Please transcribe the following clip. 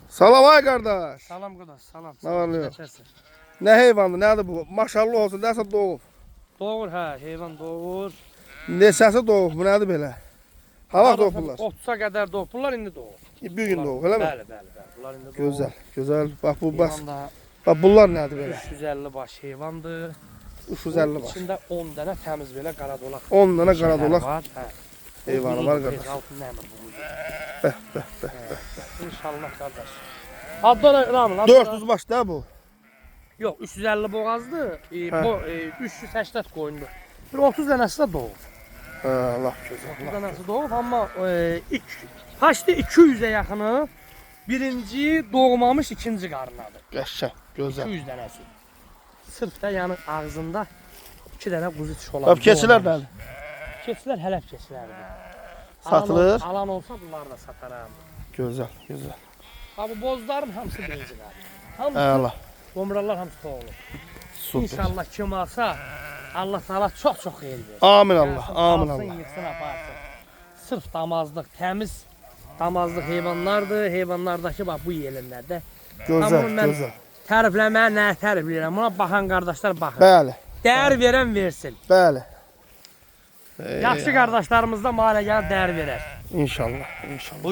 Salam ay qardaş. Salam qardaş, salam. Nə var, nə yox? Necəsən? Nə heyvandır, nədir bu? Maşallah olsun, nəsə doğub. Doğur hə, heyvan doğur. Neçəsi doğub, bu nədir belə? Hava doğub bunlar. 30-a qədər doğub. Bunlar indi doğur. Bir gün doğub, elə mi? Bəli, bəli, bəli. Bunlar indi doğur. Gözəl, gözəl. Bax bu, bax. Heyvan da Bax bunlar nədir belə? 350 baş heyvandır. 350 baş. İçində 10 dənə təmiz belə qara dolaq. 10 dənə qara dolaq var. Hə. heyvanı var qardaş. Altın nəmir bu. Bəh, bəh, bəh. İnşallah qardaş. Adlar Ramil. 400 baş da bu. Yox, 350 boğazdır. Bu 380 qoyundur. Bir 30 dənəsi də doğur. Hə, Allah gözəl. 30 dənəsi doğub, amma haçdı 200-ə yaxını birinci doğmamış ikinci qarınadır. Qəşəng, gözəl. 200 dənəsi. Sırf da yəni ağzında 2 dənə quzu çiş olan. Bax keçilər nədir? Keçilər hələf keçilərdir. Satılır. Alan olsa bunları da sataram. Gözəl, gözəl. Ha bu bozların hamısı birinci qarı. Hamısı Allah. qomralar hamısı doğulur. Süper. İnşallah kim alsa Allah Taala çox-çox xeyir versin. Amin Allah, amin Alsın, Allah. yıxsın, aparsın. Sırf damazlıq, təmiz damazlıq heyvanlardır. Heyvanlardakı bax bu yerlərdə. Gözəl, Amma mən gözəl. tərifləməyə nə tərifləyirəm? Buna baxan qardaşlar baxın. Bəli, Dəyər verən versin. bəli. Yaxşı qardaşlarımız da malə gəlib dəyər verər. İnşallah, inşallah.